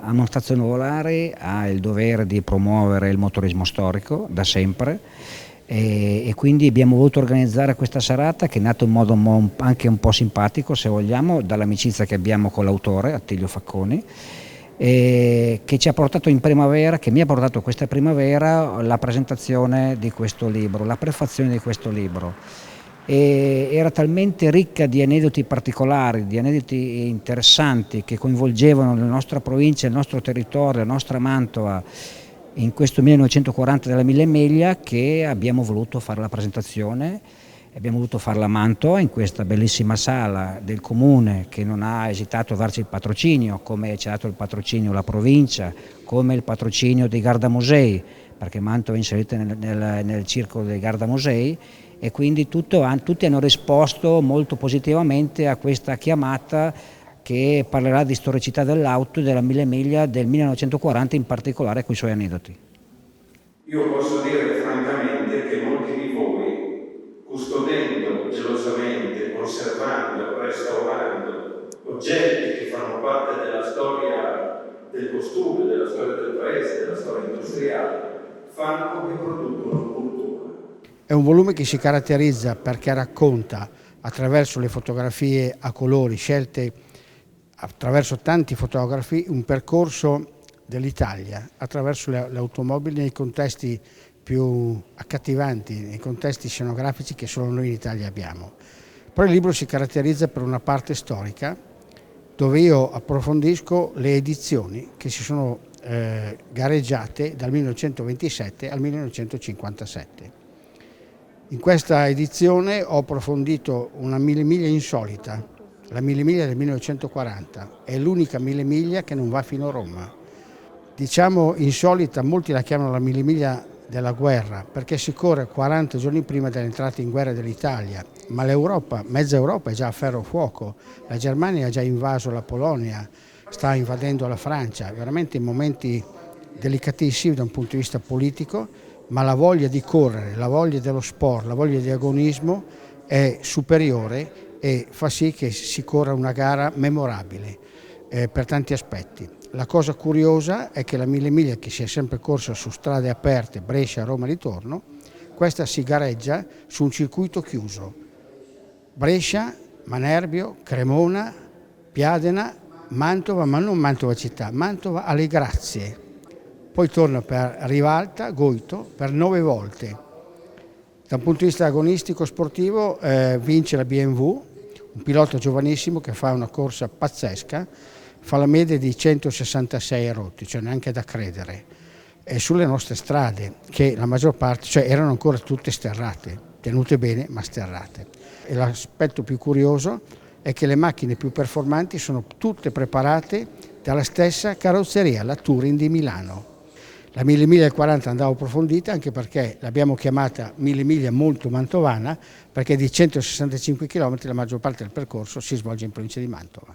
Ammonstazione Nuvolari ha il dovere di promuovere il motorismo storico da sempre e quindi abbiamo voluto organizzare questa serata che è nata in modo anche un po' simpatico, se vogliamo, dall'amicizia che abbiamo con l'autore Attilio Facconi, che ci ha portato in primavera, che mi ha portato questa primavera la presentazione di questo libro, la prefazione di questo libro. E era talmente ricca di aneddoti particolari, di aneddoti interessanti che coinvolgevano la nostra provincia, il nostro territorio, la nostra Mantova in questo 1940 della Mille Meglia, che abbiamo voluto fare la presentazione. Abbiamo voluto farla a Mantova, in questa bellissima sala del comune che non ha esitato a darci il patrocinio, come ci ha dato il patrocinio la provincia, come il patrocinio dei Gardamusei, perché Mantova è inserita nel circolo dei Gardamusei, e quindi tutti hanno risposto molto positivamente a questa chiamata che parlerà di storicità dell'auto e della Mille Miglia del 1940, in particolare con i suoi aneddoti. Io posso dire francamente che molti di voi, custodendo gelosamente, conservando, restaurando oggetti che fanno parte della storia del costume, della storia del paese, della storia industriale, fanno e producono cultura. È un volume che si caratterizza perché racconta, attraverso le fotografie a colori scelte attraverso tanti fotografi, un percorso dell'Italia attraverso le automobili nei contesti più accattivanti, nei contesti scenografici che solo noi in Italia abbiamo. Poi il libro si caratterizza per una parte storica dove io approfondisco le edizioni che si sono gareggiate dal 1927 al 1957. In questa edizione ho approfondito una Mille Miglia insolita, la Mille Miglia del 1940, è l'unica Mille Miglia che non va fino a Roma. Diciamo insolita, molti la chiamano la Mille Miglia della guerra, perché si corre 40 giorni prima dell'entrata in guerra dell'Italia, ma l'Europa, mezza Europa è già a ferro fuoco, la Germania ha già invaso la Polonia, sta invadendo la Francia, veramente in momenti delicatissimi da un punto di vista politico, ma la voglia di correre, la voglia dello sport, la voglia di agonismo è superiore e fa sì che si corra una gara memorabile per tanti aspetti. La cosa curiosa è che la Mille Miglia, che si è sempre corsa su strade aperte, Brescia, Roma, ritorno, questa si gareggia su un circuito chiuso. Brescia, Manerbio, Cremona, Piadena, Mantova, ma non Mantova città, Mantova alle Grazie. Poi torna per Rivalta, Goito, per 9 volte. Da un punto di vista agonistico sportivo vince la BMW, un pilota giovanissimo che fa una corsa pazzesca, fa la media di 166 rotti, cioè neanche da credere. E sulle nostre strade, che la maggior parte, cioè erano ancora tutte sterrate, tenute bene ma sterrate. E l'aspetto più curioso è che le macchine più performanti sono tutte preparate dalla stessa carrozzeria, la Touring di Milano. La Mille Miglia del 40 andava approfondita anche perché l'abbiamo chiamata Mille Miglia molto mantovana, perché di 165 km la maggior parte del percorso si svolge in provincia di Mantova.